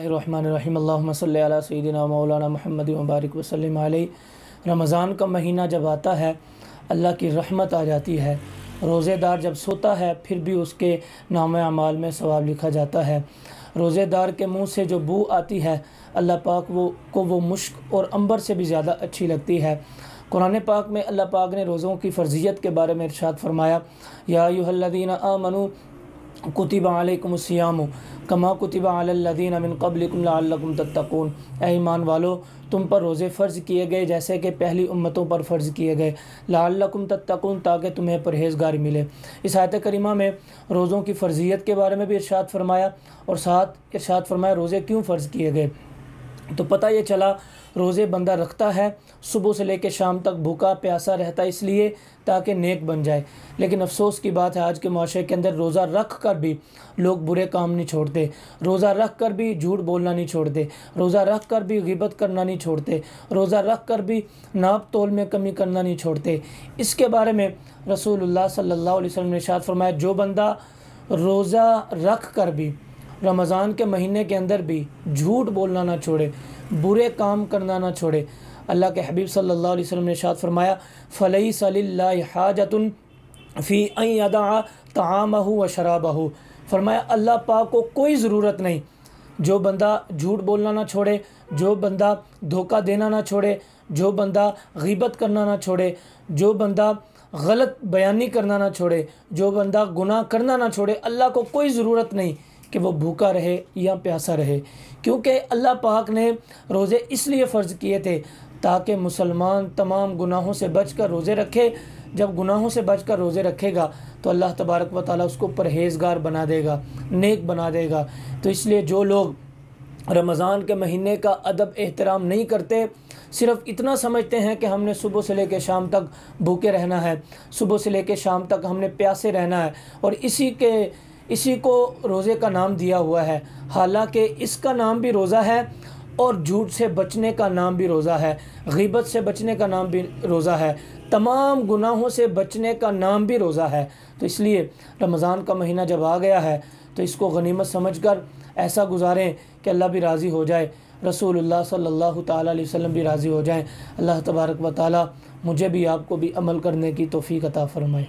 रहमानिर्रहीम अल्लाहुम्मा सल्लि अला सय्यिदिना मौलाना मुहम्मद व बारिक वसल्लिम अलैहि। रमज़ान का महीना जब आता है अल्लाह की रहमत आ जाती है। रोज़ेदार जब सोता है फिर भी उसके नामे अमाल में सवाब लिखा जाता है। रोज़ेदार के मुंह से जो बू आती है अल्लाह पाक वो मुश्क और अंबर से भी ज़्यादा अच्छी लगती है। कुरान पाक में अल्लाह पाक ने रोज़ों की फ़र्ज़ियत के बारे में इरशाद फरमाया, या अय्युहल्लज़ीना आमनू कुतिबा अलैकुमुस्सियामु कमा कुतिबा अलल्लज़ीना मिन क़ब्लिकुम लअल्लकुम तत्तक़ून। ऐ ईमान वालो, तुम पर रोज़े फ़र्ज़ किए गए जैसे कि पहली उम्मतों पर फ़र्ज़ किए गए, लअल्लकुम तत्तक़ून, ताकि तुम्हें परहेज़गारी मिले। इस आयत करीमा में रोज़ों की फ़र्ज़ियत के बारे में भी इरशाद फरमाया और साथ इरशाद फरमाया रोज़े क्यों फ़र्ज़ किए गए। तो पता ये चला रोज़े बंदा रखता है, सुबह से लेकर शाम तक भूखा प्यासा रहता है इसलिए ताकि नेक बन जाए। लेकिन अफसोस की बात है आज के माशरे के अंदर रोज़ा रख कर भी लोग बुरे काम नहीं छोड़ते, रोज़ा रख कर भी झूठ बोलना नहीं छोड़ते, रोज़ा रख कर भी गिबत करना नहीं छोड़ते, रोज़ा रख कर भी नाप तोल में कमी करना नहीं छोड़ते। इसके बारे में रसूलुल्लाह सल्लल्लाहु अलैहि वसल्लम ने इरशाद फरमाया, जो बंदा रोज़ा रख कर भी रमज़ान के महीने के अंदर भी झूठ बोलना ना छोड़े, बुरे काम करना ना छोड़े, अल्लाह के हबीब सल्लल्लाहु अलैहि वसल्लम ने इरशाद फरमाया, फ़लैसा लिल्लाहि हाजतुन फ़ी अन यदअ तआमहु व शराबहु। फरमाया अल्लाह पाक को कोई ज़रूरत नहीं, जो बंदा झूठ बोलना ना छोड़े, जो बंदा धोखा देना ना छोड़े, जो बंदा ग़ीबत करना ना छोड़े, जो बंदा गलत बयानी करना ना छोड़े, जो बंदा गुनाह करना ना छोड़े, अल्लाह को कोई ज़रूरत नहीं कि वो भूखा रहे या प्यासा रहे। क्योंकि अल्लाह पाक ने रोज़े इसलिए फ़र्ज़ किए थे ताकि मुसलमान तमाम गुनाहों से बचकर रोज़े रखे। जब गुनाहों से बचकर रोज़े रखेगा तो अल्लाह तबारक व तआला उसको परहेज़गार बना देगा, नेक बना देगा। तो इसलिए जो लोग रमज़ान के महीने का अदब एहतराम नहीं करते, सिर्फ़ इतना समझते हैं कि हमने सुबह से लेकर शाम तक भूखे रहना है, सुबह से लेकर शाम तक हमने प्यासे रहना है और इसी को रोज़े का नाम दिया हुआ है। हालांकि इसका नाम भी रोज़ा है और झूठ से बचने का नाम भी रोज़ा है, ग़ीबत से बचने का नाम भी रोज़ा है, तमाम गुनाहों से बचने का नाम भी रोज़ा है। तो इसलिए रमज़ान का महीना जब आ गया है तो इसको गनीमत समझकर ऐसा गुजारें कि अल्लाह भी राज़ी हो जाए, रसूलुल्लाह सल्लल्लाहु ताला अलैहि वसल्लम भी राज़ी हो जाएं। अल्लाह तबारक व तआला मुझे भी आपको भी अमल करने की तौफ़ीक़ अता फ़रमाए।